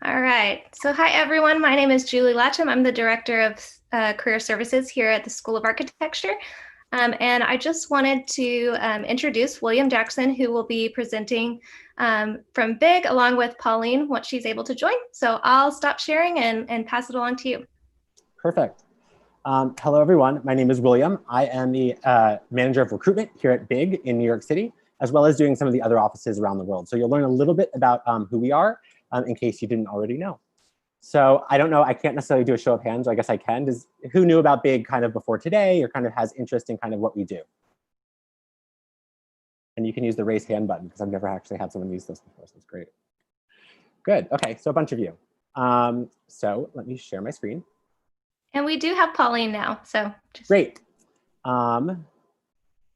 All right. So hi, everyone. My name is Julie Latcham. I'm the Director of Career Services here at the School of Architecture. And I just wanted to introduce William Jackson, who will be presenting from BIG along with Pauline once she's able to join. So I'll stop sharing and pass it along to you. Perfect. Hello, everyone. My name is William. I am the manager of recruitment here at BIG in New York City, as well as doing some of the other offices around the world. So you'll learn a little bit about who we are in case you didn't already know. So I don't know, I can't necessarily do a show of hands, or I guess I can. Who knew about BIG kind of before today or kind of has interest in kind of what we do? And you can use the raise hand button because I've never actually had someone use this before, so it's great. Good, okay, so a bunch of you. So let me share my screen. And we do have Pauline now, so just... Great.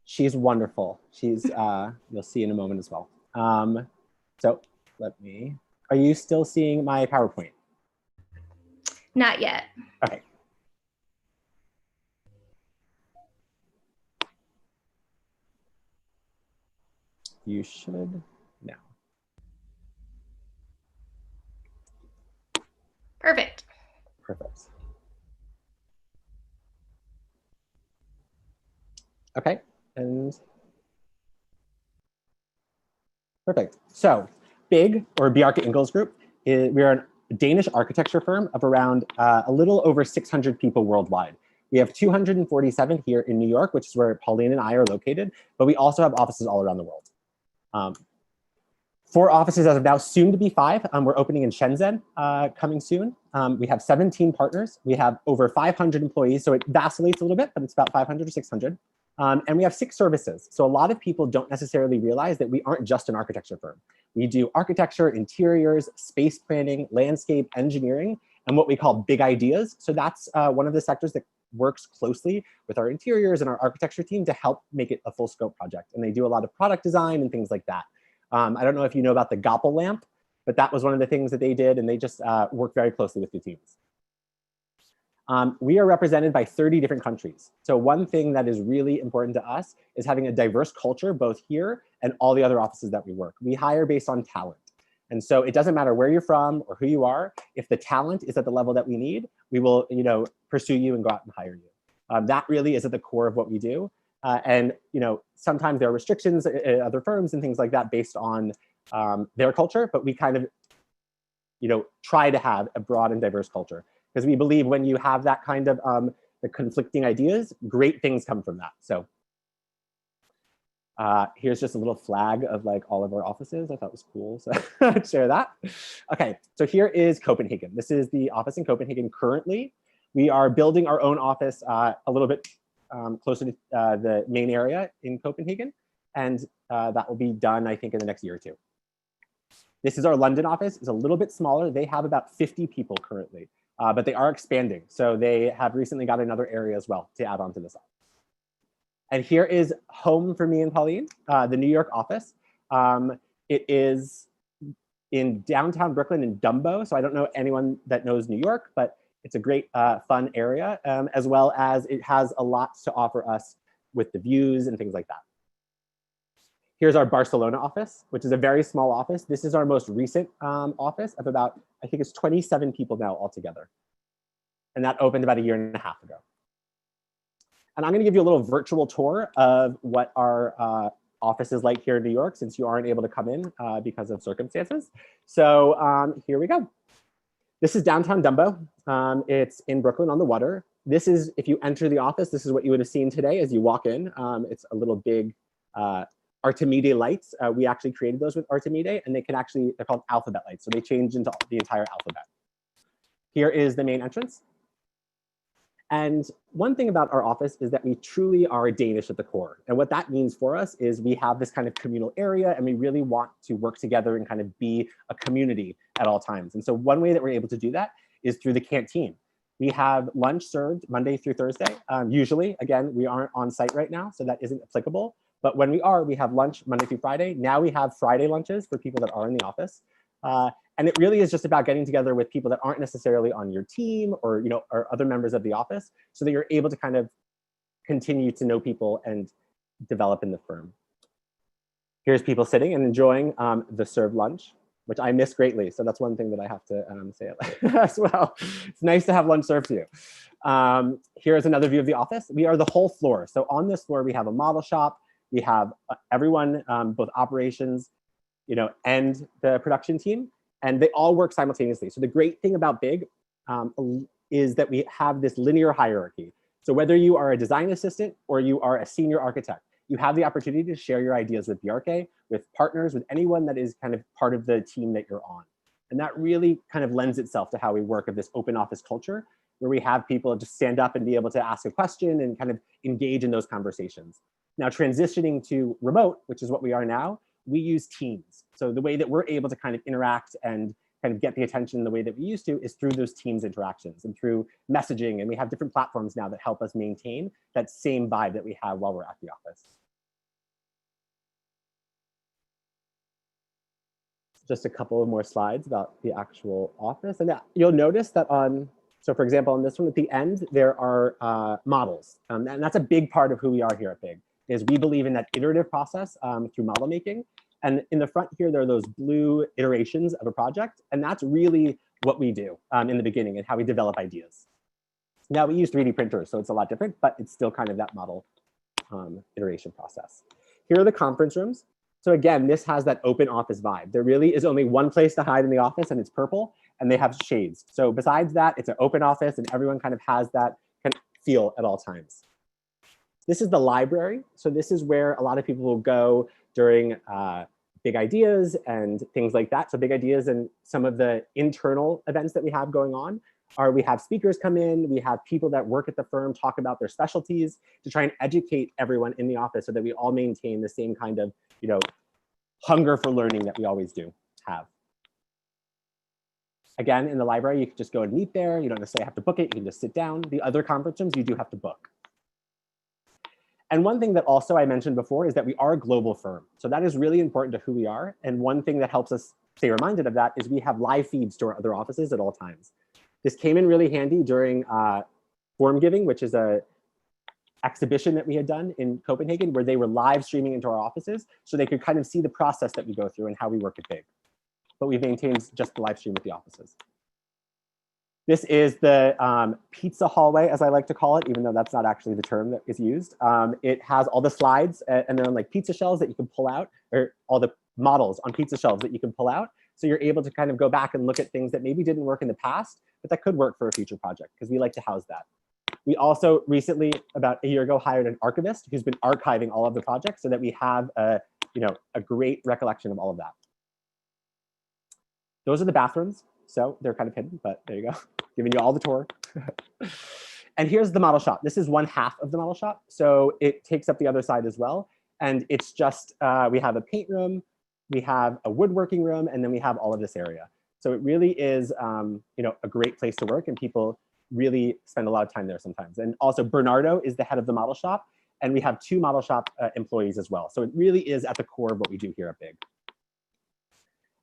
She's wonderful. She's, you'll see in a moment as well. So are you still seeing my PowerPoint? Not yet. Okay. You should now. Perfect. Perfect. Okay, and perfect. So BIG, or Bjarke Ingels Group, we are a Danish architecture firm of around a little over 600 people worldwide. We have 247 here in New York, which is where Pauline and I are located, but we also have offices all around the world. 4 offices as of now, soon to be 5. We're opening in Shenzhen coming soon. We have 17 partners. We have over 500 employees, so it vacillates a little bit, but it's about 500 or 600. And we have 6 services. So a lot of people don't necessarily realize that we aren't just an architecture firm. We do architecture, interiors, space planning, landscape, engineering, and what we call big ideas. So that's one of the sectors that works closely with our interiors and our architecture team to help make it a full scope project. And they do a lot of product design and things like that. I don't know if you know about the Goppel lamp, but that was one of the things that they did, and they just work very closely with the teams. We are represented by 30 different countries. So one thing that is really important to us is having a diverse culture, both here and all the other offices that we work. We hire based on talent. And so it doesn't matter where you're from or who you are. If the talent is at the level that we need, we will pursue you and go out and hire you. That really is at the core of what we do. And sometimes there are restrictions at other firms and things like that based on their culture, but we kind of try to have a broad and diverse culture. Because we believe when you have that kind of the conflicting ideas, great things come from that. So here's just a little flag of like all of our offices. I thought it was cool, so I'd share that. Okay, so here is Copenhagen. This is the office in Copenhagen currently. We are building our own office a little bit closer to the main area in Copenhagen. And that will be done, I think, in the next year or 2. This is our London office. It's a little bit smaller. They have about 50 people currently. But they are expanding. So they have recently got another area as well to add on to this office. And here is home for me and Pauline, the New York office. It is in downtown Brooklyn in Dumbo. So I don't know anyone that knows New York, but it's a great fun area, as well as it has a lot to offer us with the views and things like that. Here's our Barcelona office, which is a very small office. This is our most recent office of about, I think it's 27 people now altogether. And that opened about 1.5 years ago. And I'm gonna give you a little virtual tour of what our office is like here in New York, since you aren't able to come in because of circumstances. So here we go. This is downtown Dumbo. It's in Brooklyn on the water. This is, if you enter the office, this is what you would have seen today as you walk in. It's a little big Artemide lights. We actually created those with Artemide, and they're called alphabet lights. So they change into the entire alphabet. Here is the main entrance. And one thing about our office is that we truly are Danish at the core. And what that means for us is we have this kind of communal area, and we really want to work together and kind of be a community at all times. And so one way that we're able to do that is through the canteen. We have lunch served Monday through Thursday. Usually, again, we aren't on site right now, so that isn't applicable. But when we are, we have lunch Monday through Friday. Now we have Friday lunches for people that are in the office. And it really is just about getting together with people that aren't necessarily on your team or, or other members of the office, so that you're able to kind of continue to know people and develop in the firm. Here's people sitting and enjoying the served lunch. which I miss greatly. So that's one thing that I have to say as well. It's nice to have lunch served to you. Here's another view of the office. We are the whole floor. So on this floor, we have a model shop. We have everyone, both operations, and the production team, and they all work simultaneously. So the great thing about Big is that we have this linear hierarchy. So whether you are a design assistant or you are a senior architect, you have the opportunity to share your ideas with Bjarke, with partners, with anyone that is kind of part of the team that you're on. And that really kind of lends itself to how we work of this open office culture, where we have people just stand up and be able to ask a question and kind of engage in those conversations. Now, transitioning to remote, which is what we are now, we use Teams. So the way that we're able to kind of interact and kind of get the attention the way that we used to is through those Teams interactions and through messaging. And we have different platforms now that help us maintain that same vibe that we have while we're at the office. Just a couple of more slides about the actual office. And you'll notice that so for example, on this one at the end, there are models. And that's a big part of who we are here at Big, is we believe in that iterative process through model making. And in the front here, there are those blue iterations of a project. And that's really what we do in the beginning and how we develop ideas. Now we use 3D printers, so it's a lot different, but it's still kind of that model iteration process. Here are the conference rooms. So again, this has that open office vibe. There really is only one place to hide in the office, and it's purple, and they have shades. So besides that, it's an open office, and everyone kind of has that kind of feel at all times. This is the library. So this is where a lot of people will go during big ideas and things like that. So big ideas and some of the internal events that we have going on are we have speakers come in, we have people that work at the firm talk about their specialties to try and educate everyone in the office so that we all maintain the same kind of, hunger for learning that we always do have. Again, in the library, you can just go and meet there. You don't necessarily have to book it. You can just sit down. The other conference rooms, you do have to book. And one thing that also I mentioned before is that we are a global firm. So that is really important to who we are. And one thing that helps us stay reminded of that is we have live feeds to our other offices at all times. This came in really handy during Form Giving, which is a exhibition that we had done in Copenhagen, where they were live streaming into our offices so they could kind of see the process that we go through and how we work at Big. But we've maintained just the live stream with the offices. This is the pizza hallway, as I like to call it, even though that's not actually the term that is used. It has all the slides and then like pizza shells that you can pull out, or all the models on pizza shelves that you can pull out. So you're able to kind of go back and look at things that maybe didn't work in the past, but that could work for a future project, because we like to house that. We also recently, about a year ago, hired an archivist who's been archiving all of the projects so that we have a great recollection of all of that. Those are the bathrooms. So they're kind of hidden, but there you go, giving you all the tour. And here's the model shop. This is one half of the model shop. So it takes up the other side as well. And it's just, we have a paint room, we have a woodworking room, and then we have all of this area. So it really is, a great place to work, and people really spend a lot of time there sometimes. And also Bernardo is the head of the model shop, and we have 2 model shop employees as well. So it really is at the core of what we do here at Big.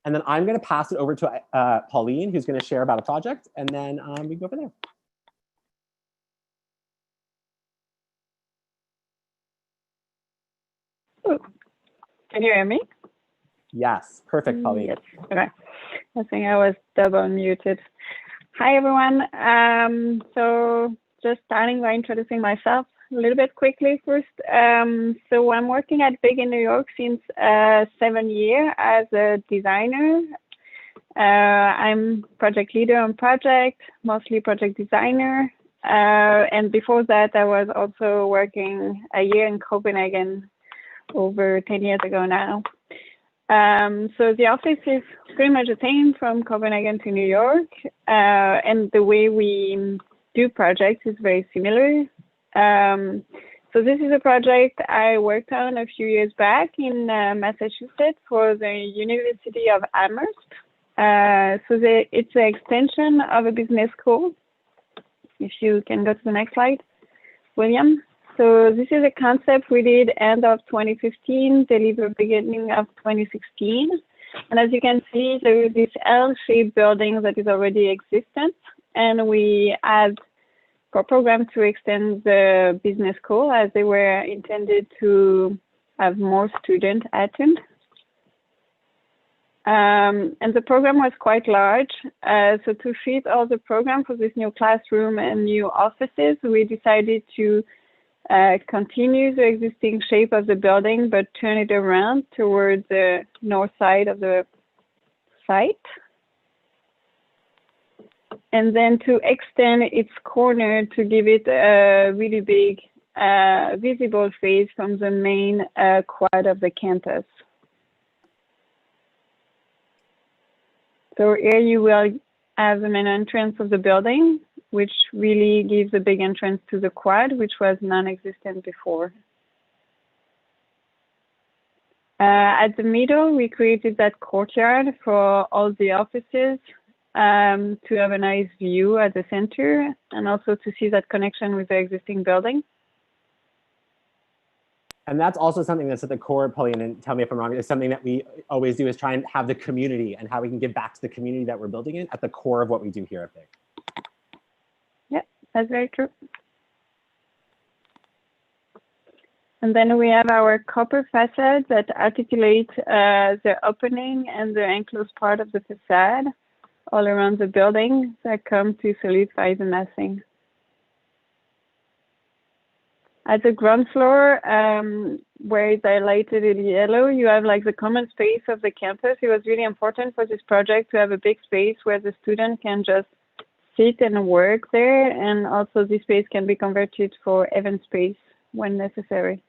And then I'm going to pass it over to Pauline, who's going to share about a project, and then we can go from there. Ooh. Can you hear me? Yes, perfect, Pauline. Yes. Okay. I think I was double muted. Hi, everyone. So just starting by introducing myself a little bit quickly first. So I'm working at Big in New York since 7 years as a designer. I'm project leader on project, mostly project designer. And before that, I was also working a year in Copenhagen over 10 years ago now. So the office is pretty much the same from Copenhagen to New York. And the way we do projects is very similar. So this is a project I worked on a few years back in Massachusetts for the University of Amherst. So it's an extension of a business school. If you can go to the next slide, William. So this is a concept we did end of 2015, delivered beginning of 2016. And as you can see, there is this L-shaped building that is already existent. And we add a program to extend the business school, as they were intended to have more students attend. And the program was quite large. So to fit all the program for this new classroom and new offices, we decided to continue the existing shape of the building, but turn it around towards the north side of the site. And then to extend its corner to give it a really big visible face from the main quad of the campus. So here you will have the main entrance of the building, which really gives a big entrance to the quad, which was non-existent before. At the middle, we created that courtyard for all the offices to have a nice view at the center and also to see that connection with the existing building. And that's also something that's at the core, Pauline, and tell me if I'm wrong, is something that we always do is try and have the community and how we can give back to the community that we're building in at the core of what we do here at BIG. Yeah, that's very true. And then we have our copper facade that articulate the opening and the enclosed part of the facade all around the building that come to solidify the massing. At the ground floor, where it's highlighted in yellow, you have like the common space of the campus. It was really important for this project to have a big space where the student can just sit and work there. And also this space can be converted for event space when necessary.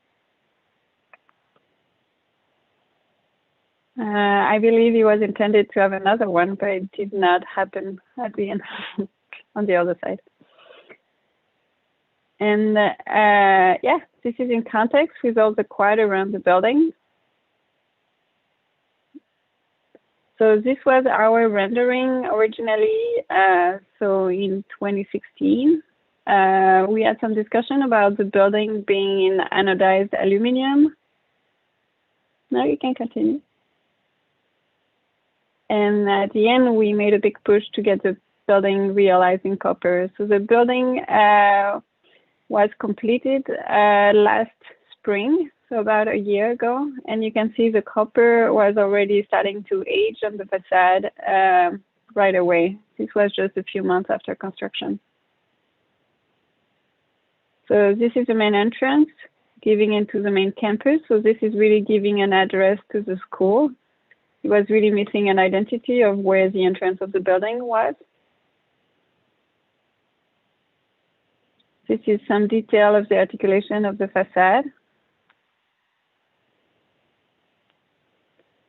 I believe it was intended to have another one, but it did not happen at the end on the other side. And yeah, this is in context with all the quad around the building. So this was our rendering originally. So in 2016, we had some discussion about the building being in anodized aluminum. Now you can continue. And at the end, we made a big push to get the building realized in copper. So the building was completed last spring, so about a year ago. And you can see the copper was already starting to age on the facade right away. This was just a few months after construction. So this is the main entrance, giving into the main campus. So this is really giving an address to the school. It was really missing an identity of where the entrance of the building was. This is some detail of the articulation of the facade.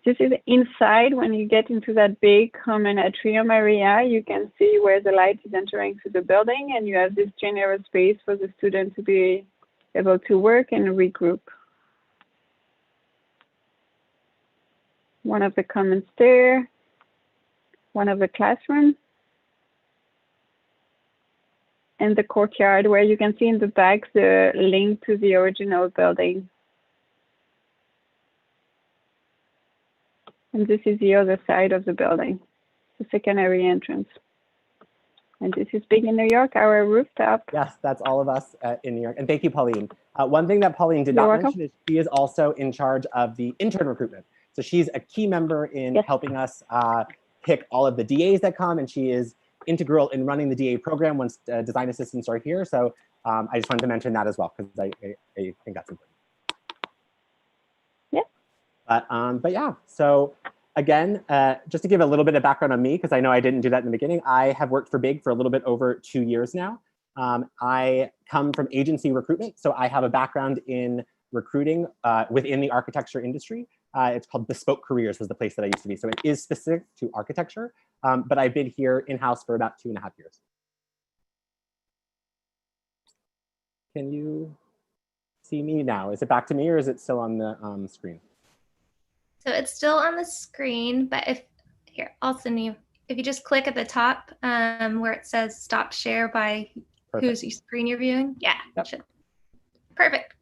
This is inside. When you get into that big common atrium area, you can see where the light is entering through the building, and you have this general space for the student to be able to work and regroup. One of the common stair, one of the classrooms, and the courtyard where you can see in the back the link to the original building. And this is the other side of the building, the secondary entrance. And this is Big in New York, our rooftop. Yes, that's all of us in New York. And thank you, Pauline. One thing that Pauline did You're not welcome. mention is she is also in charge of the intern recruitment. So she's a key member in Yes. helping us pick all of the DAs that come, and she is integral in running the DA program once design assistants are here. So I just wanted to mention that as well, because I think that's important. Yeah. But yeah, so again, just to give a little bit of background on me, because I know I didn't do that in the beginning, I have worked for BIG for a little bit over 2 years now. I come from agency recruitment, so I have a background in recruiting within the architecture industry. It's called Bespoke Careers was the place that I used to be. So it is specific to architecture, but I've been here in-house for about 2.5 years. Can you see me now? Is it back to me or is it still on the screen? So it's still on the screen, but here, I'll send you, if you just click at the top where it says stop share by Perfect. whose screen you're viewing. Yeah, Yep. Perfect.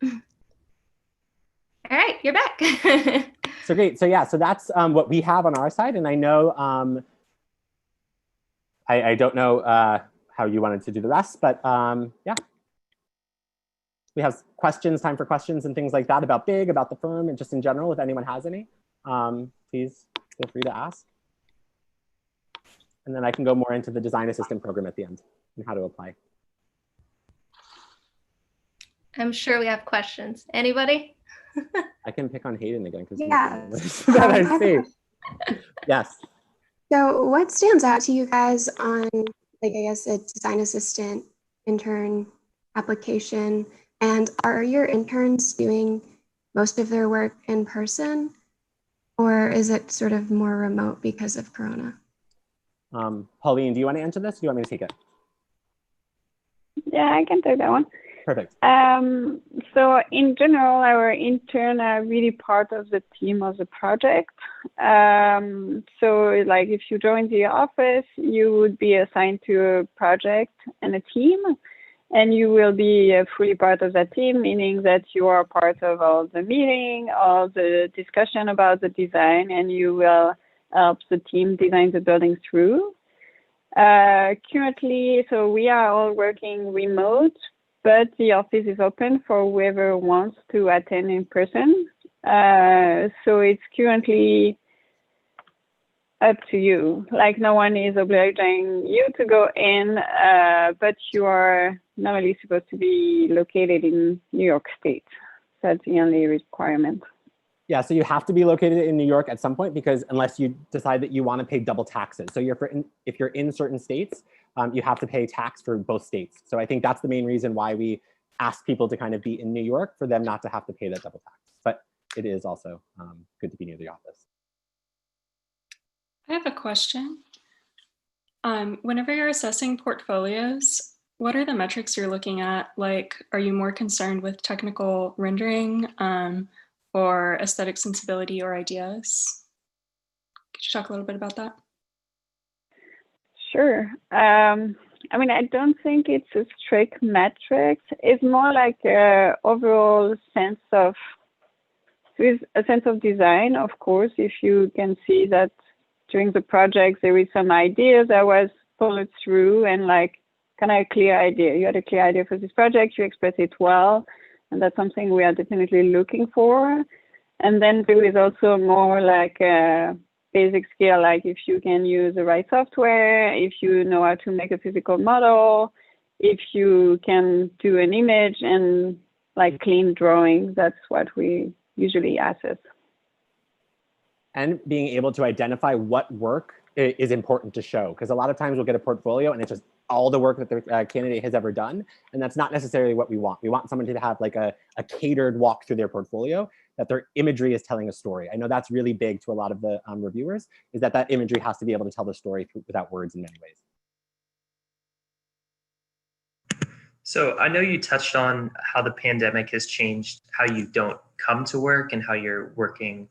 All right, you're back. So great. So yeah, so that's what we have on our side. And I know, I don't know how you wanted to do the rest, but yeah. We have questions, time for questions and things like that about BIG, about the firm, and just in general, if anyone has any, please feel free to ask. And then I can go more into the design assistant program at the end and how to apply. I'm sure we have questions. Anybody? I can pick on Hayden again because Yeah. that I see. Yes. So what stands out to you guys on, like, I guess, a design assistant intern application? And are your interns doing most of their work in person, or is it sort of more remote because of Corona? Pauline, do you want to answer this? Or do you want me to take it? Yeah, I can take that one. Perfect. So in general, our interns are really part of the team of the project. So like if you join the office, you would be assigned to a project and a team, and you will be fully part of that team, meaning that you are part of all the meeting, all the discussion about the design, and you will help the team design the building through. Currently, so we are all working remote, but the office is open for whoever wants to attend in person. So it's currently up to you. Like no one is obliging you to go in, but you are normally supposed to be located in New York State. That's the only requirement. Yeah, so you have to be located in New York at some point, because unless you decide that you want to pay double taxes. So if you're in certain states, you have to pay tax for both states. So I think that's the main reason why we ask people to kind of be in New York, for them not to have to pay that double tax. But it is also good to be near the office. I have a question. Whenever you're assessing portfolios, what are the metrics you're looking at? Like, are you more concerned with technical rendering or aesthetic sensibility or ideas? Could you talk a little bit about that? Sure. I mean, I don't think it's a strict metric. It's more like a overall sense of, with a sense of design, of course. If you can see that during the project there is some idea that was followed through, and like kind of a clear idea. You had a clear idea for this project, you express it well, and that's something we are definitely looking for. And then there is also more like a basic skill, like if you can use the right software, if you know how to make a physical model, if you can do an image and like clean drawing. That's what we usually assess. And being able to identify what work is important to show, because a lot of times we'll get a portfolio and it's just all the work that the candidate has ever done, and that's not necessarily what we want. We want someone to have like a catered walk through their portfolio, that their imagery is telling a story. I know that's really big to a lot of the reviewers, is that imagery has to be able to tell the story without words in many ways. So I know you touched on how the pandemic has changed how you don't come to work and how you're working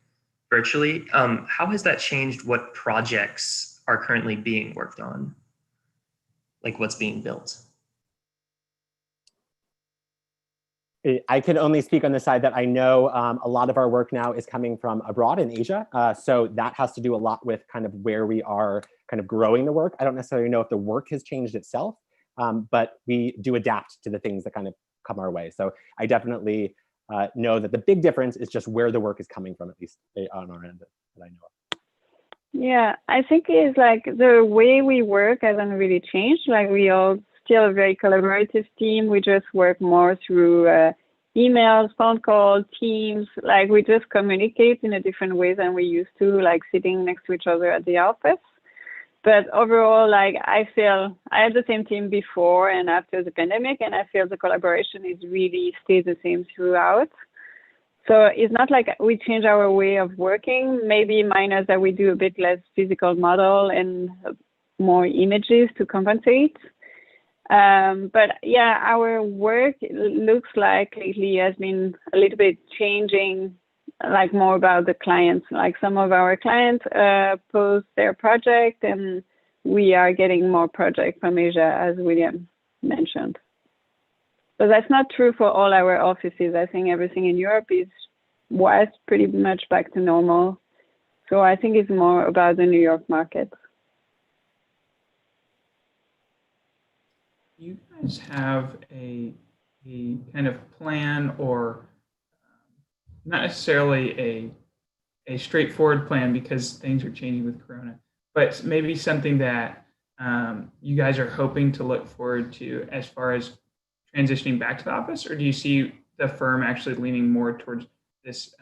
virtually. How has that changed what projects are currently being worked on? Like what's being built? I can only speak on the side that I know a lot of our work now is coming from abroad in Asia. So that has to do a lot with kind of where we are kind of growing the work. I don't necessarily know if the work has changed itself, but we do adapt to the things that kind of come our way. So I definitely know that the big difference is just where the work is coming from, at least on our end that I know of. Yeah, I think it's like the way we work hasn't really changed. Like we all still a very collaborative team. We just work more through emails, phone calls, Teams. Like we just communicate in a different way than we used to, like sitting next to each other at the office. But overall, like I feel I had the same team before and after the pandemic, and I feel the collaboration is really stays the same throughout. So it's not like we change our way of working, maybe minus that we do a bit less physical model and more images to compensate. But yeah, our work looks like lately has been a little bit changing, like more about the clients. Like some of our clients post their project, and we are getting more projects from Asia, as William mentioned. So that's not true for all our offices. I think everything in Europe was pretty much back to normal. So I think it's more about the New York market. Do you guys have a kind of plan, or not necessarily a a straightforward plan because things are changing with Corona, but maybe something that you guys are hoping to look forward to as far as transitioning back to the office, or do you see the firm actually leaning more towards this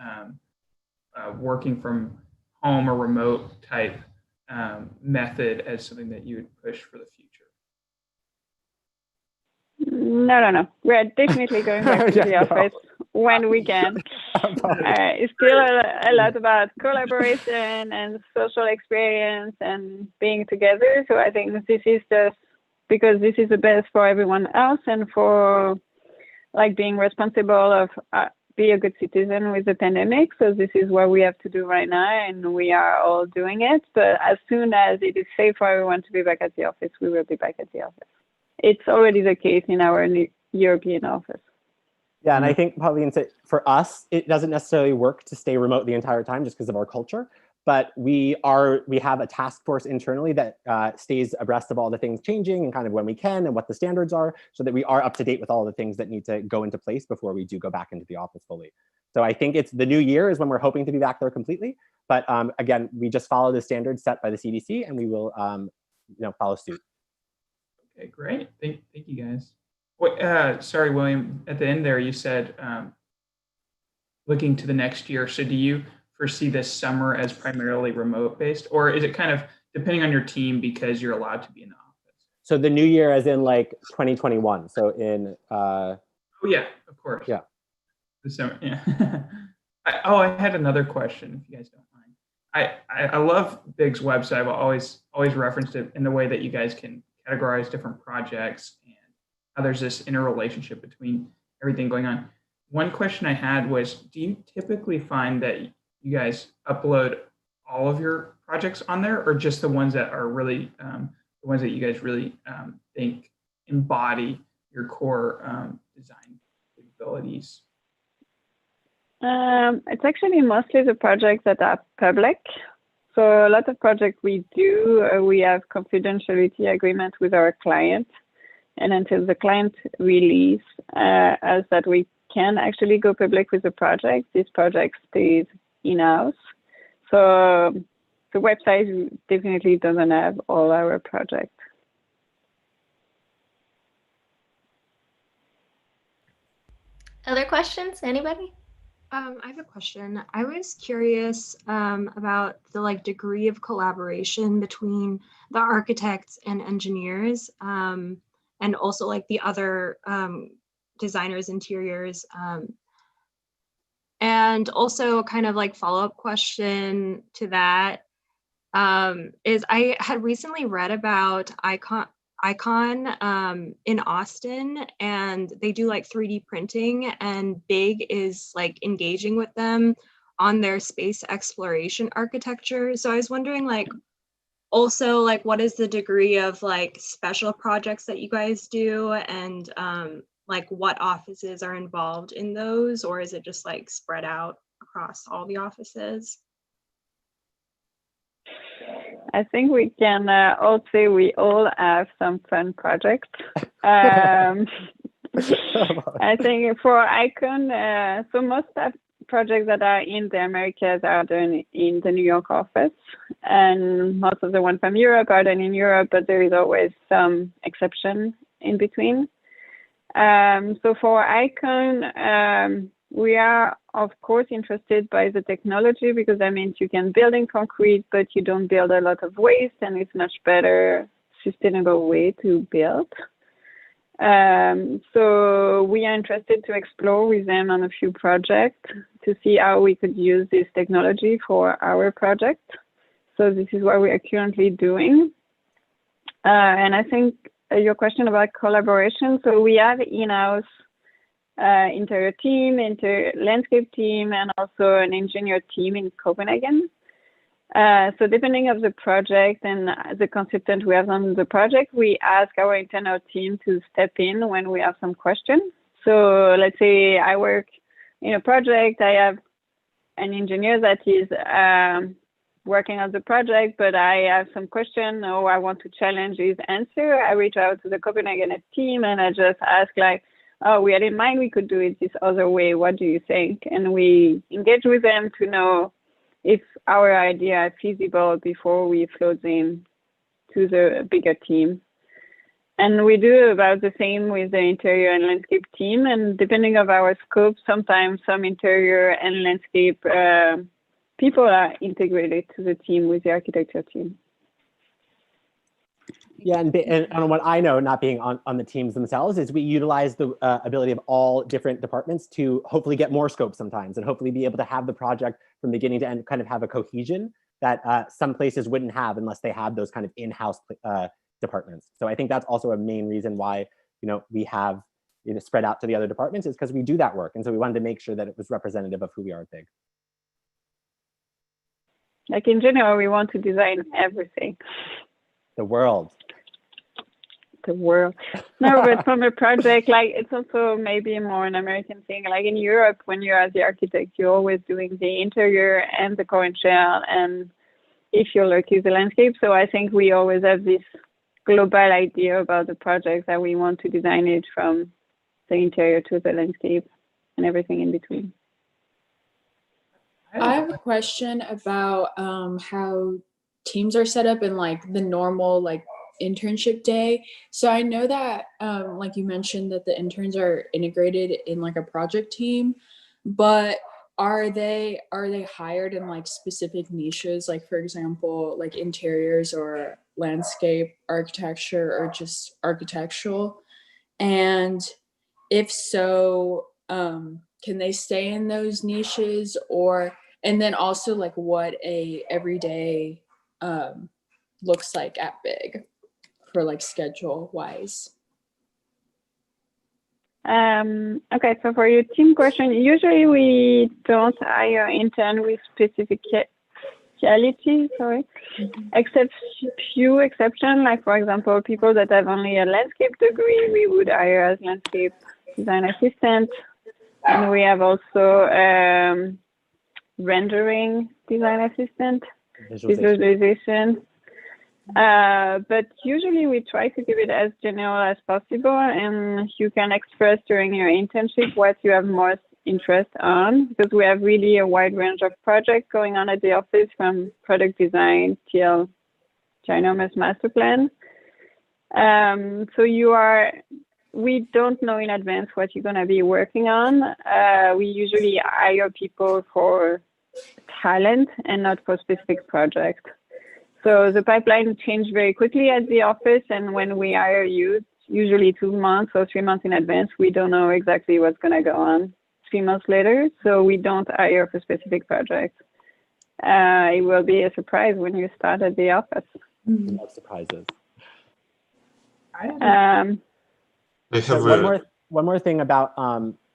working from home or remote type method as something that you would push for the future? No. We're definitely going back to the office when we can. It's still a lot about collaboration and social experience and being together. So I think this is just because this is the best for everyone else and for like being responsible of be a good citizen with the pandemic. So this is what we have to do right now, and we are all doing it. But as soon as it is safe for everyone to be back at the office, we will be back at the office. It's already the case in our European office. Yeah, and I think Pauline said for us, it doesn't necessarily work to stay remote the entire time just because of our culture. But we have a task force internally that stays abreast of all the things changing and kind of when we can and what the standards are, so that we are up to date with all the things that need to go into place before we do go back into the office fully. So I think it's the new year is when we're hoping to be back there completely. But again, we just follow the standards set by the CDC, and we will follow suit. Okay, great. Thank you guys. What, sorry, William, at the end there, you said looking to the next year. So do you foresee this summer as primarily remote based, or is it kind of depending on your team because you're allowed to be in the office? So the new year as in like 2021. So in oh yeah, of course. Yeah. The summer, yeah. I had another question, if you guys don't mind. I love Big's website. I've always referenced it in the way that you guys can categorize different projects and how there's this interrelationship between everything going on. One question I had was, do you typically find that you guys upload all of your projects on there, or just the ones that are really, the ones that you guys really think embody your core design capabilities? It's actually mostly the projects that are public. So a lot of projects we do, we have confidentiality agreement with our client. And until the client release us that we can actually go public with the project, this project stays in-house. So the website definitely doesn't have all our projects. Other questions? Anybody? I have a question. I was curious about the degree of collaboration between the architects and engineers, and also the other designers, interiors, and also kind of follow-up question to that is I had recently read about Icon in Austin, and they do 3D printing, and Big is engaging with them on their space exploration architecture. So I was wondering also what is the degree of special projects that you guys do, and what offices are involved in those, or is it just spread out across all the offices? I think we can all say we all have some fun projects. I think for Icon, so most of projects that are in the Americas are done in the New York office, and most of the ones from Europe are done in Europe, but there is always some exception in between. So for Icon, we are, of course, interested by the technology, because that means you can build in concrete, but you don't build a lot of waste, and it's much better, sustainable way to build. So we are interested to explore with them on a few projects to see how we could use this technology for our project. So this is what we are currently doing. And I think your question about collaboration, so we have in-house interior team, landscape team, and also an engineer team in Copenhagen. So depending on the project and the consultant we have on the project, we ask our internal team to step in when we have some questions. So let's say I work in a project, I have an engineer that is working on the project, but I have some question, or I want to challenge his answer. I reach out to the Copenhagen team and I just ask oh, we had in mind we could do it this other way. What do you think? And we engage with them to know if our idea is feasible before we float them to the bigger team. And we do about the same with the interior and landscape team. And depending on our scope, sometimes some interior and landscape people are integrated to the team with the architecture team. Yeah, and what I know, not being on the teams themselves, is we utilize the ability of all different departments to hopefully get more scope sometimes, and hopefully be able to have the project from beginning to end kind of have a cohesion that some places wouldn't have unless they had those kind of in-house departments. So I think that's also a main reason why we have spread out to the other departments, is because we do that work, and so we wanted to make sure that it was representative of who we are at Big. Like in general, we want to design everything. The world. No, but from a project, like it's also maybe more an American thing. Like in Europe, when you are the architect, you're always doing the interior and the core and shell, and if you're lucky, the landscape. So I think we always have this global idea about the project that we want to design it from the interior to the landscape and everything in between. I have a question about how teams are set up in like the normal like internship day. So I know that like you mentioned that the interns are integrated in like a project team, but are they hired in like specific niches, like for example like interiors or landscape architecture or just architectural? And if so, can they stay in those niches? Or and then also like what a everyday looks like at Big for like schedule wise? Okay, so for your team question, usually we don't hire intern with specificality, except few exceptions, like for example, people that have only a landscape degree, we would hire as landscape design assistant. And we have also rendering design assistant, visualization. But usually we try to keep it as general as possible, and you can express during your internship what you have most interest on, because we have really a wide range of projects going on at the office, from product design till ginormous master plan. So we don't know in advance what you're going to be working on. We usually hire people for talent and not for specific projects. So the pipeline changed very quickly at the office, and when we hire you, usually 2 months or 3 months in advance, we don't know exactly what's going to go on 3 months later. So we don't hire for specific projects. It will be a surprise when you start at the office. No surprises. One more thing about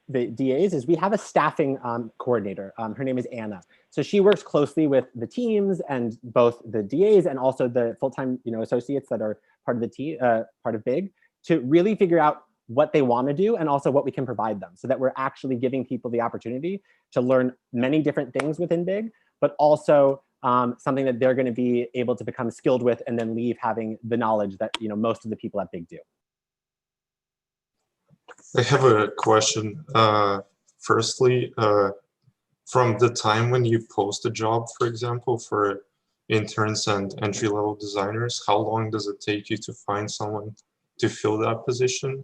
the DAs is we have a staffing coordinator. Her name is Anna. So she works closely with the teams and both the DAs and also the full-time associates that are part of the team, part of Big, to really figure out what they want to do and also what we can provide them, so that we're actually giving people the opportunity to learn many different things within Big, but also something that they're going to be able to become skilled with and then leave having the knowledge that most of the people at Big do. I have a question. Firstly, from the time when you post a job, for example, for interns and entry-level designers, how long does it take you to find someone to fill that position?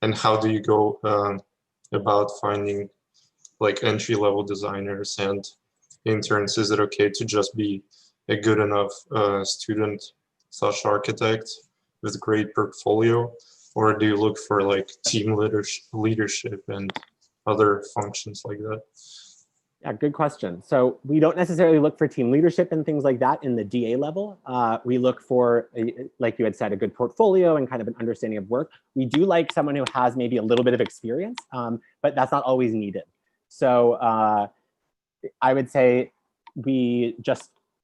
And how do you go about finding like entry-level designers and interns? Is it okay to just be a good enough student/architect with great portfolio? Or do you look for like team leadership and other functions like that? Yeah, good question. So we don't necessarily look for team leadership and things like that in the DA level. We look for, like you had said, a good portfolio and kind of an understanding of work. We do like someone who has maybe a little bit of experience, but that's not always needed. So I would say we're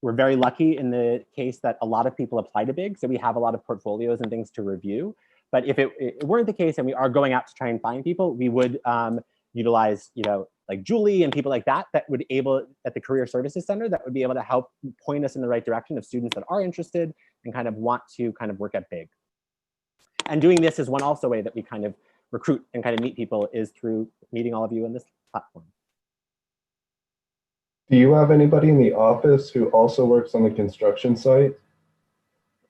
very lucky in the case that a lot of people apply to Big, so we have a lot of portfolios and things to review. But if it weren't the case and we are going out to try and find people, we would utilize, like Julie and people like that would at the Career Services Center, that would be able to help point us in the right direction of students that are interested and kind of want to kind of work at Big. And doing this is one also way that we kind of recruit and kind of meet people, is through meeting all of you in this platform. Do you have anybody in the office who also works on the construction site?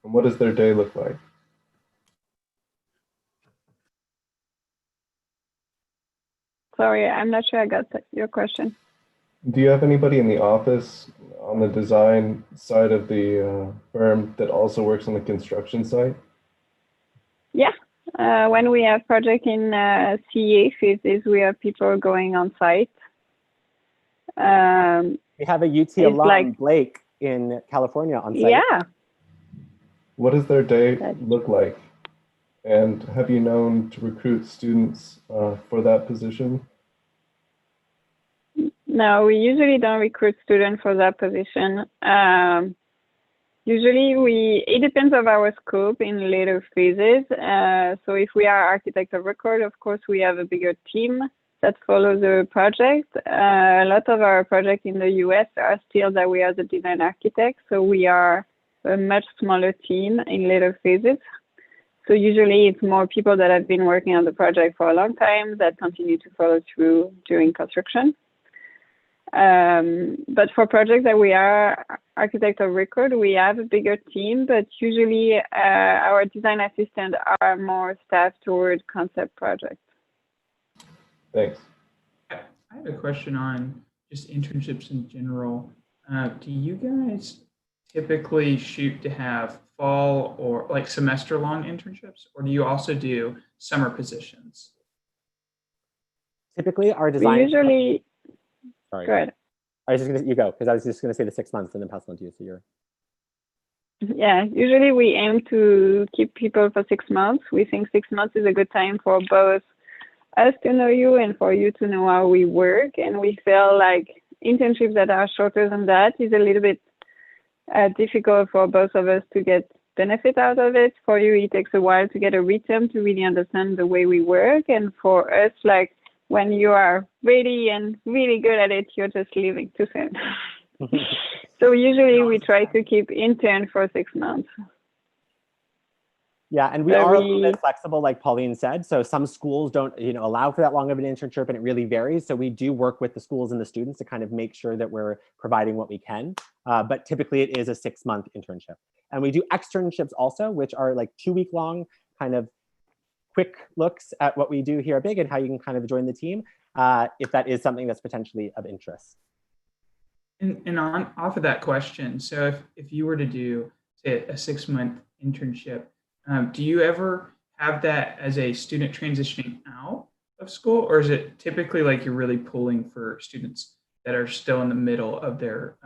And what does their day look like? Sorry, I'm not sure I got your question. Do you have anybody in the office on the design side of the firm that also works on the construction site? Yeah, when we have project in CA phases, we have people going on site. We have a UT alum, Blake, in California on site. Yeah. What does their day look like? And have you known to recruit students for that position? No, we usually don't recruit students for that position. Usually it depends on our scope in later phases. So if we are architect of record, of course, we have a bigger team that follows the project. A lot of our projects in the US are still that we are the design architect. So we are a much smaller team in later phases. So usually it's more people that have been working on the project for a long time that continue to follow through during construction. But for projects that we are architect of record, we have a bigger team, but usually our design assistants are more staffed toward concept projects. Thanks. I have a question on just internships in general. Do you guys typically shoot to have fall or like semester long internships, or do you also do summer positions? Typically our design. We usually, sorry. Go ahead. I was just gonna, you go, because I was just gonna say the 6 months and then pass on to you, so you're. Yeah, usually we aim to keep people for 6 months. We think 6 months is a good time for both us to know you and for you to know how we work. And we feel like internships that are shorter than that is a little bit difficult for both of us to get benefit out of it. For you, it takes a while to get a rhythm to really understand the way we work. And for us, like when you are ready and really good at it, you're just leaving too soon. So usually we try to keep intern for 6 months. Yeah, and we are a little bit flexible, like Pauline said. So some schools don't, allow for that long of an internship, and it really varies. So we do work with the schools and the students to kind of make sure that we're providing what we can. But typically it is a 6-month internship. And we do externships also, which are like 2-week long kind of quick looks at what we do here at Big and how you can kind of join the team if that is something that's potentially of interest. And off of that question, so if you were to do, say, a 6-month internship, do you ever have that as a student transitioning out of school, or is it typically like you're really pulling for students that are still in the middle of their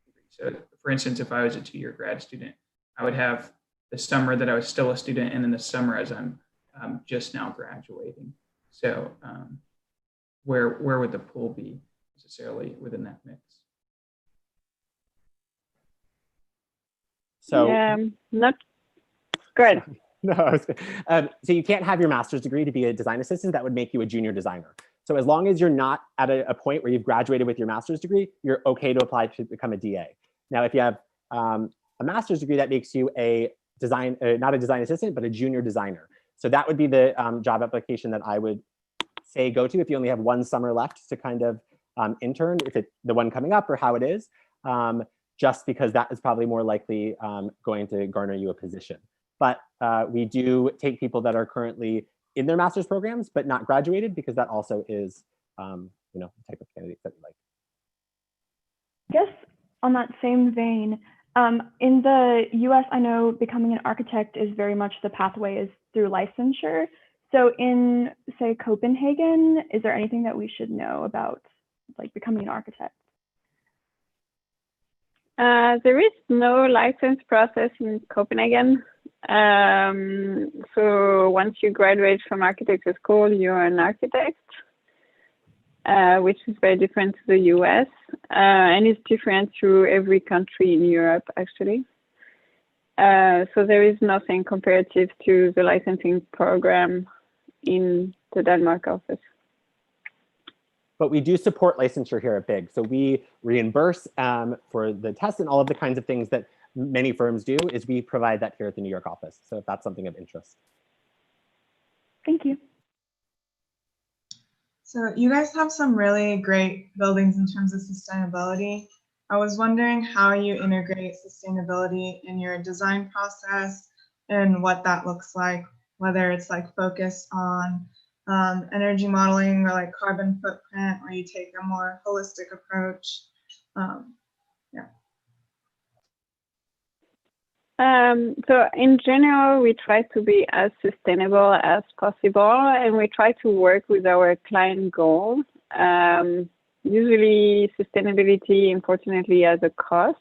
degree? So for instance, if I was a 2-year grad student, I would have the summer that I was still a student and then the summer as I'm just now graduating. So where would the pool be necessarily within that mix? So not good. No, so you can't have your master's degree to be a design assistant. That would make you a junior designer. So as long as you're not at a point where you've graduated with your master's degree, you're okay to apply to become a DA. Now, if you have a master's degree, that makes you a design, not a design assistant, but a junior designer. So that would be the job application that I would say go to if you only have 1 summer left to kind of intern, if it's the one coming up or how it is. Just because that is probably more likely going to garner you a position. But we do take people that are currently in their master's programs, but not graduated, because that also is, the type of candidates that we like. I guess on that same vein, in the US, I know becoming an architect is very much the pathway is through licensure. So in, say, Copenhagen, is there anything that we should know about like becoming an architect? There is no license process in Copenhagen. So once you graduate from architecture school, you're an architect, which is very different to the US. And it's different through every country in Europe, actually. So there is nothing comparative to the licensing program in the Denmark office. But we do support licensure here at Big. So we reimburse for the test and all of the kinds of things that many firms do, is we provide that here at the New York office. So if that's something of interest. Thank you. So you guys have some really great buildings in terms of sustainability. I was wondering how you integrate sustainability in your design process and what that looks like, whether it's like focused on energy modeling or like carbon footprint, or you take a more holistic approach. Yeah. So in general, we try to be as sustainable as possible, and we try to work with our client goals. Usually sustainability, unfortunately, has a cost.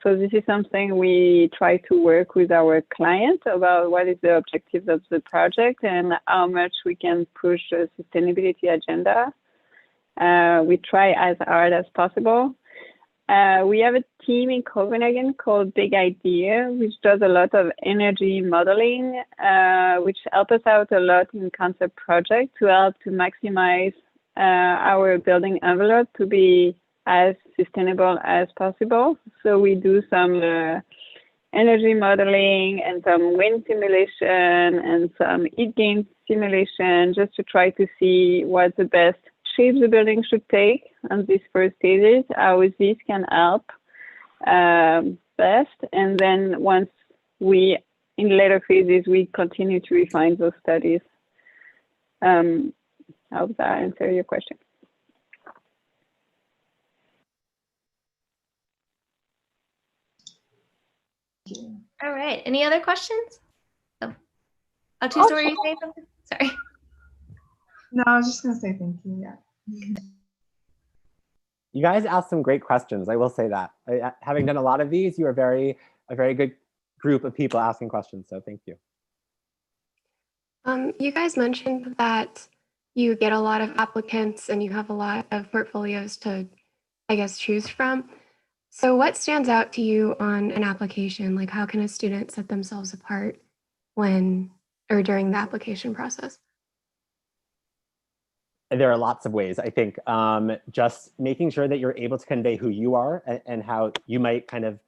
So this is something we try to work with our clients about what is the objectives of the project and how much we can push the sustainability agenda. We try as hard as possible. We have a team in Copenhagen called Big Idea, which does a lot of energy modeling, which helps us out a lot in concept project to help to maximize our building envelope to be as sustainable as possible. So we do some energy modeling and some wind simulation and some heat gain simulation just to try to see what the best shape the building should take on these first stages, how this can help best. And then once we, in later phases, we continue to refine those studies. I hope that answers your question. All right. Any other questions? Oh, Tusa, were you saying something? Sorry. No, I was just gonna say thank you. Yeah. You guys asked some great questions. I will say that. Having done a lot of these, you are a very good group of people asking questions. So thank you. You guys mentioned that you get a lot of applicants and you have a lot of portfolios to, I guess, choose from. So what stands out to you on an application? Like, how can a student set themselves apart when or during the application process? There are lots of ways. I think just making sure that you're able to convey who you are and how you might kind of,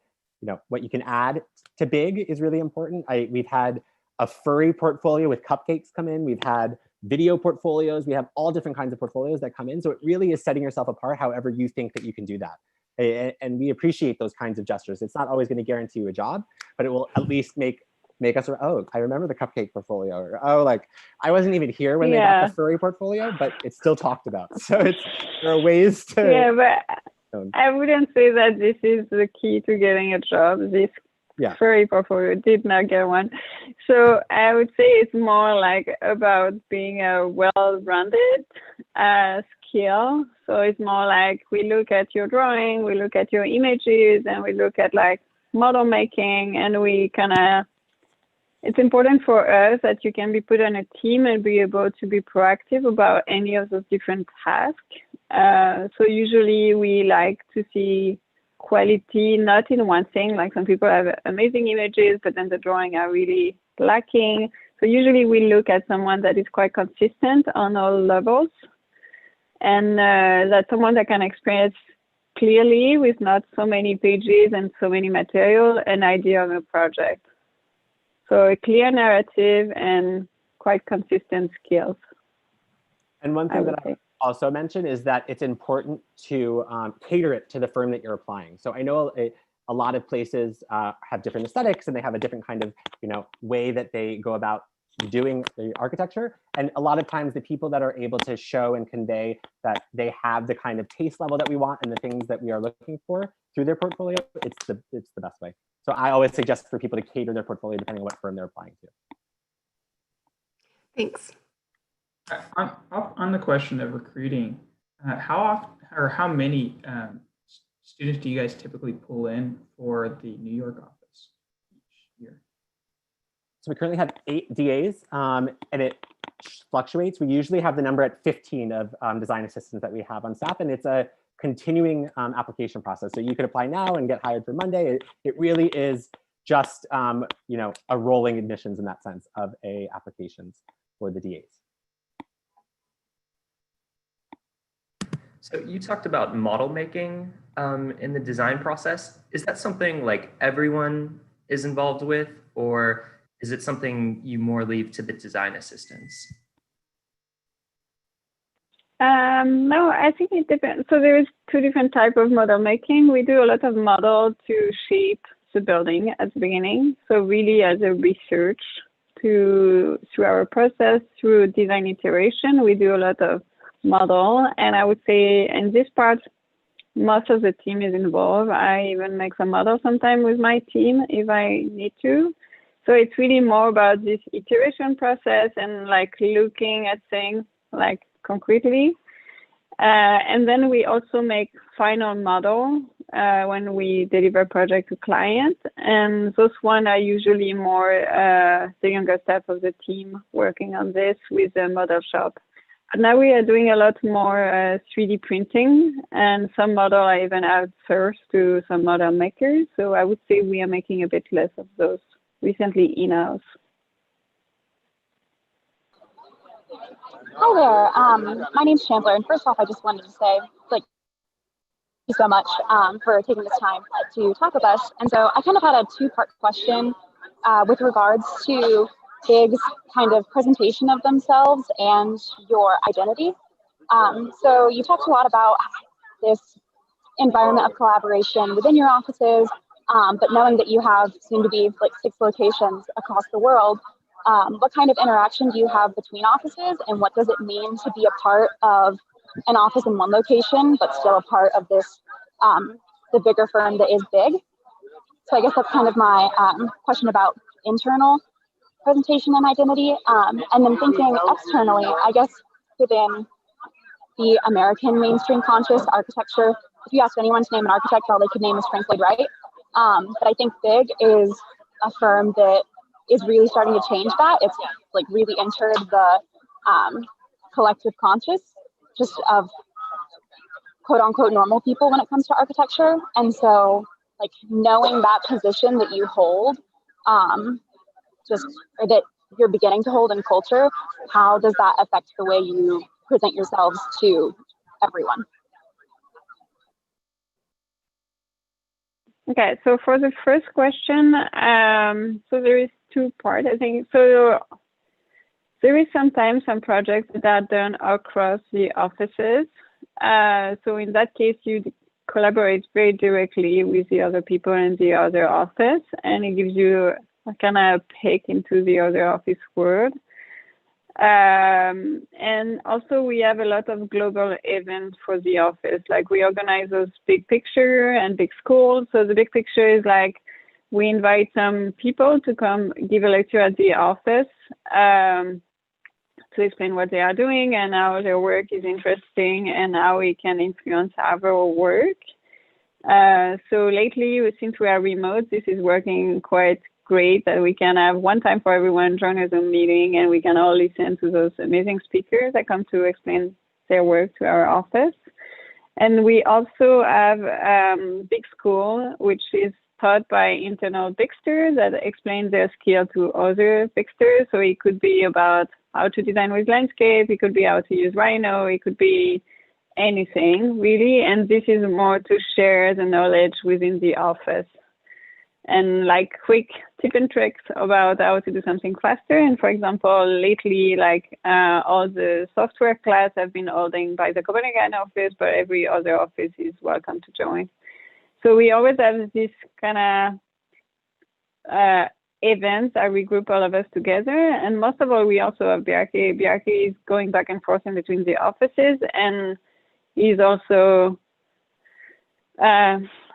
what you can add to Big is really important. We've had a furry portfolio with cupcakes come in. We've had video portfolios. We have all different kinds of portfolios that come in. So it really is setting yourself apart however you think that you can do that. And we appreciate those kinds of gestures. It's not always going to guarantee you a job, but it will at least make us, oh, I remember the cupcake portfolio, or oh, like I wasn't even here when they got the furry portfolio, but it's still talked about. So there are ways to. Yeah, but I wouldn't say that this is the key to getting a job. This furry portfolio did not get one. So I would say it's more like about being a well-rounded skill. So it's more like we look at your drawing, we look at your images, and we look at like model making, and we kind of, it's important for us that you can be put on a team and be able to be proactive about any of those different tasks. So usually we like to see quality, not in one thing, like some people have amazing images, but then the drawing are really lacking. So usually we look at someone that is quite consistent on all levels, and that's someone that can express clearly with not so many pages and so many material, an idea of a project. So a clear narrative and quite consistent skills. And one thing that I also mention is that it's important to cater it to the firm that you're applying. So I know a lot of places have different aesthetics and they have a different kind of way that they go about doing the architecture. And a lot of times the people that are able to show and convey that they have the kind of taste level that we want and the things that we are looking for through their portfolio, it's the best way. So I always suggest for people to cater their portfolio depending on what firm they're applying to. Thanks. On the question of recruiting, how often or how many students do you guys typically pull in for the New York office each year? So we currently have 8 DAs, and it fluctuates. We usually have the number at 15 of design assistants that we have on staff, and it's a continuing application process. So you could apply now and get hired for Monday. It really is just a rolling admissions in that sense of applications for the DAs. So you talked about model making in the design process. Is that something like everyone is involved with, or is it something you more leave to the design assistants? No, I think it depends. So there is two different types of model making. We do a lot of model to shape the building at the beginning. So really as a research through our process, through design iteration, we do a lot of model. And I would say in this part, most of the team is involved. I even make some model sometime with my team if I need to. So it's really more about this iteration process and like looking at things like concretely. And then we also make final model when we deliver project to clients. And those ones are usually more the younger staff of the team working on this with the model shop. But now we are doing a lot more 3D printing, and some model I even outsourced to some model makers. So I would say we are making a bit less of those recently in-house. Hi there. My name's Chandler, and first off, I just wanted to say, like, thank you so much for taking this time to talk with us. And so I kind of had a two-part question with regards to Big's kind of presentation of themselves and your identity. So you talked a lot about this environment of collaboration within your offices, but knowing that you have soon to be like 6 locations across the world, what kind of interaction do you have between offices, and what does it mean to be a part of an office in one location, but still a part of this, the bigger firm that is Big? So I guess that's kind of my question about internal presentation and identity. And then thinking externally, I guess within the American mainstream conscious architecture, if you ask anyone to name an architect, all they could name is Frank Lloyd Wright. But I think Big is a firm that is really starting to change that. It's like really entered the collective conscious just of quote unquote normal people when it comes to architecture. And so like knowing that position that you hold, or that you're beginning to hold in culture, how does that affect the way you present yourselves to everyone? Okay, so for the first question, so there is 2 parts, I think. So there is sometimes some projects that are done across the offices. So in that case, you collaborate very directly with the other people in the other office, and it gives you a kind of peek into the other office world. And also we have a lot of global events for the office. Like we organize those big picture and big schools. So the big picture is like we invite some people to come give a lecture at the office to explain what they are doing and how their work is interesting and how we can influence our work. So lately, since we are remote, this is working quite great that we can have one time for everyone join a Zoom meeting and we can all listen to those amazing speakers that come to explain their work to our office. And we also have Big School, which is taught by internal Bigsters that explain their skill to other Bigsters. So it could be about how to design with landscape, it could be how to use Rhino, it could be anything really. And this is more to share the knowledge within the office. And like quick tip and tricks about how to do something faster. And for example, lately, like all the software class have been holding by the Copenhagen office, but every other office is welcome to join. So we always have this kind of events that regroup all of us together. And most of all, we also have Bjarke. Bjarke is going back and forth in between the offices, and he's also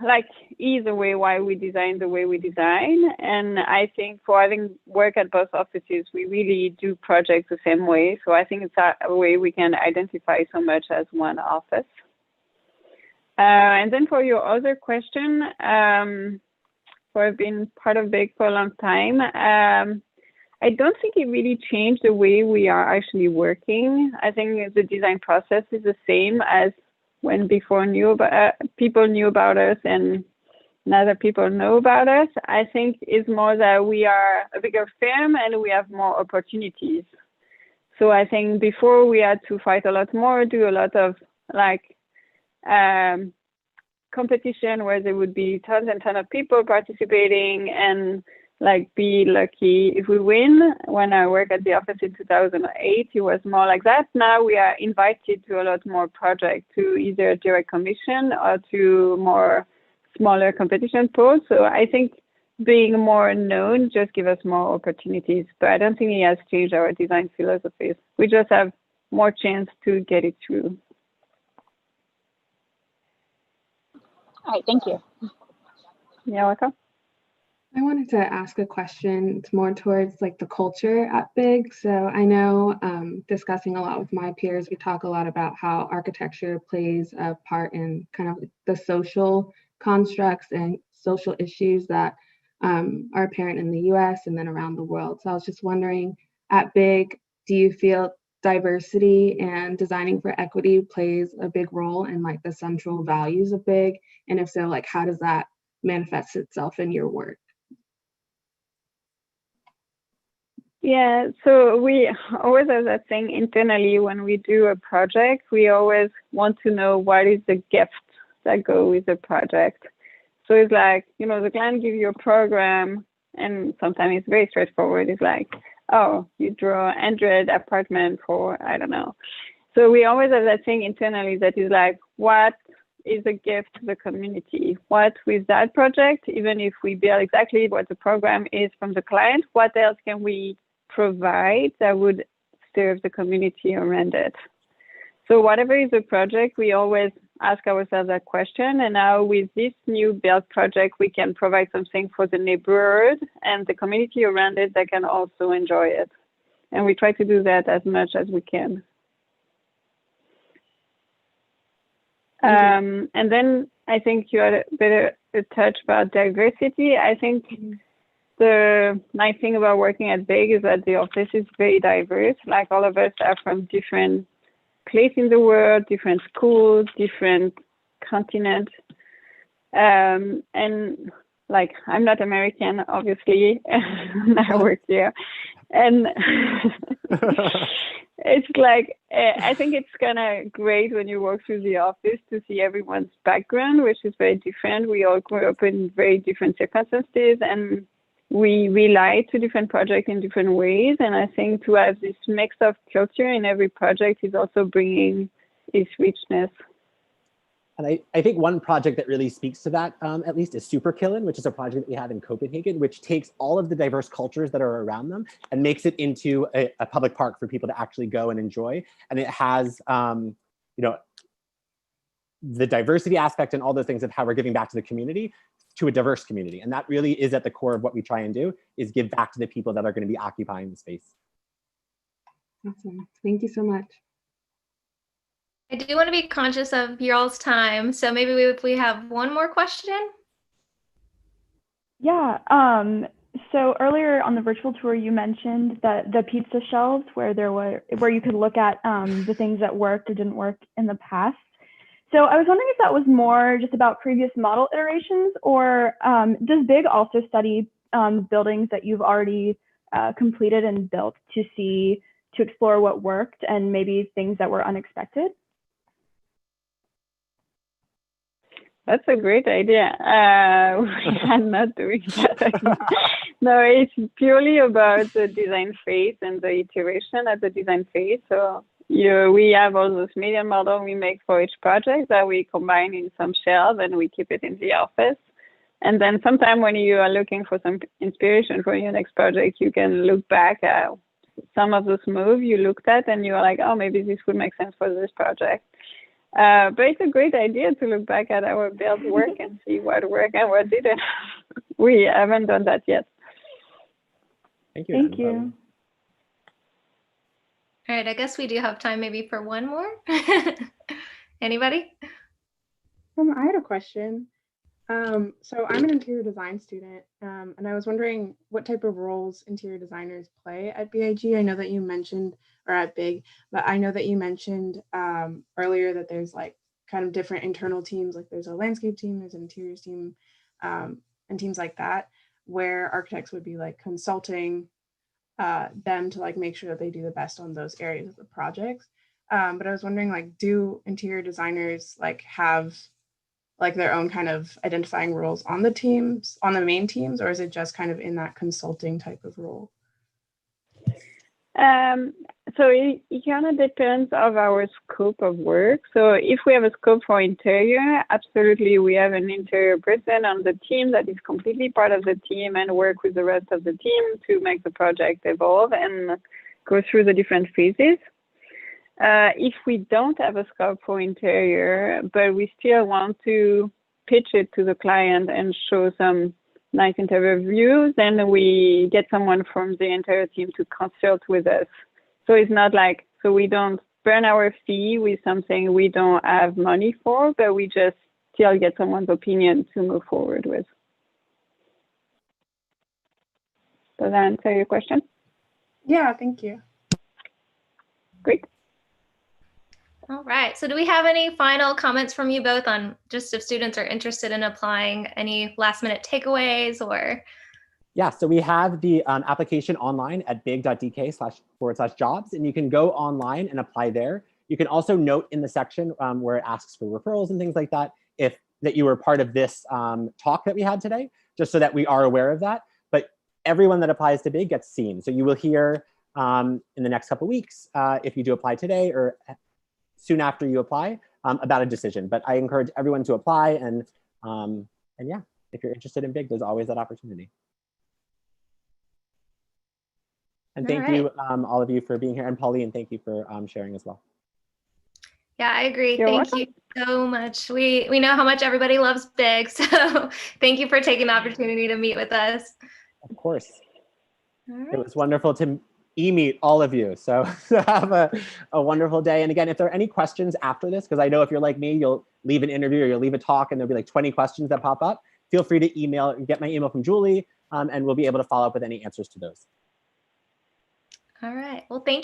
like either way why we design the way we design. And I think for having worked at both offices, we really do projects the same way. So I think it's a way we can identify so much as one office. And then for your other question, for being part of Big for a long time, I don't think it really changed the way we are actually working. I think the design process is the same as when before people knew about us and now that people know about us. I think it's more that we are a bigger firm and we have more opportunities. So I think before we had to fight a lot more, do a lot of like competition where there would be tons and tons of people participating, and like be lucky if we win. When I worked at the office in 2008, it was more like that. Now we are invited to a lot more projects, to either direct commission or to more smaller competition polls. So I think being more known just give us more opportunities, but I don't think it has changed our design philosophies. We just have more chance to get it through. All right, thank you. You're welcome. I wanted to ask a question. It's more towards like the culture at Big. So I know discussing a lot with my peers, we talk a lot about how architecture plays a part in kind of the social constructs and social issues that are apparent in the US and then around the world. So I was just wondering, at Big, do you feel diversity and designing for equity plays a big role in like the central values of Big? And if so, like how does that manifest itself in your work? Yeah, so we always have that thing internally when we do a project, we always want to know what is the gift that go with the project. So it's like, you know, the client give you a program and sometimes it's very straightforward. It's like, oh, you draw 100 apartment for, I don't know. So we always have that thing internally that is like, what is a gift to the community? What with that project, even if we build exactly what the program is from the client, what else can we provide that would serve the community around it? So whatever is the project, we always ask ourselves that question. And now with this new build project, we can provide something for the neighborhood and the community around it that can also enjoy it. And we try to do that as much as we can. And then I think you had a bit of a touch about diversity. I think the nice thing about working at Big is that the office is very diverse. Like all of us are from different places in the world, different schools, different continents. And like, I'm not American, obviously, and I work here. And it's like, I think it's kind of great when you walk through the office to see everyone's background, which is very different. We all grew up in very different circumstances, and we relate to different projects in different ways. And I think to have this mix of culture in every project is also bringing its richness. And I think one project that really speaks to that, at least, is Superkillen, which is a project that we have in Copenhagen, which takes all of the diverse cultures that are around them and makes it into a public park for people to actually go and enjoy. And it has, you know, the diversity aspect and all those things of how we're giving back to the community, to a diverse community. And that really is at the core of what we try and do, is give back to the people that are going to be occupying the space. Awesome. Thank you so much. I do want to be conscious of y'all's time. So maybe if we have one more question. Yeah. So earlier on the virtual tour, you mentioned that the pizza shelves where you could look at the things that worked or didn't work in the past. So I was wondering if that was more just about previous model iterations, or does Big also study buildings that you've already completed and built to explore what worked and maybe things that were unexpected? That's a great idea. We are not doing that. No, it's purely about the design phase and the iteration at the design phase. So we have all those media models we make for each project that we combine in some shelves and we keep it in the office. And then sometime when you are looking for some inspiration for your next project, you can look back at some of those moves you looked at and you're like, oh, maybe this would make sense for this project. But it's a great idea to look back at our build work and see what worked and what didn't. We haven't done that yet. Thank you. Thank you. All right, I guess we do have time maybe for one more. Anybody? I had a question. So I'm an interior design student, and I was wondering what type of roles interior designers play at BIG. I know that you mentioned, or at Big, but I know that you mentioned earlier that there's like kind of different internal teams, like there's a landscape team, there's an interiors team, and teams like that, where architects would be like consulting them to like make sure that they do the best on those areas of the projects. But I was wondering, like, do interior designers like have like their own kind of identifying roles on the teams, on the main teams, or is it just kind of in that consulting type of role? So it kind of depends of our scope of work. So if we have a scope for interior, absolutely, we have an interior person on the team that is completely part of the team and work with the rest of the team to make the project evolve and go through the different phases. If we don't have a scope for interior, but we still want to pitch it to the client and show some nice interior views, then we get someone from the interior team to consult with us. So it's not like, so we don't burn our fee with something we don't have money for, but we just still get someone's opinion to move forward with. Does that answer your question? Yeah, thank you. Great. All right. So do we have any final comments from you both on just if students are interested in applying, any last minute takeaways or? Yeah, so we have the application online at big.dk/jobs, and you can go online and apply there. You can also note in the section where it asks for referrals and things like that, that you were part of this talk that we had today, just so that we are aware of that. But everyone that applies to Big gets seen. So you will hear in the next couple of weeks, if you do apply today or soon after you apply, about a decision. But I encourage everyone to apply, and yeah, if you're interested in Big, there's always that opportunity. And thank you, all of you, for being here. And Pauline, thank you for sharing as well. Yeah, I agree. You're Thank welcome. you so much. We know how much everybody loves Big, so thank you for taking the opportunity to meet with us. Of course. All right. It was wonderful to meet all of you. So have a wonderful day. And again, if there are any questions after this, because I know if you're like me, you'll leave an interview or you'll leave a talk and there'll be like 20 questions that pop up, feel free to get my email from Julie, and we'll be able to follow up with any answers to those. All right. Well, thank you.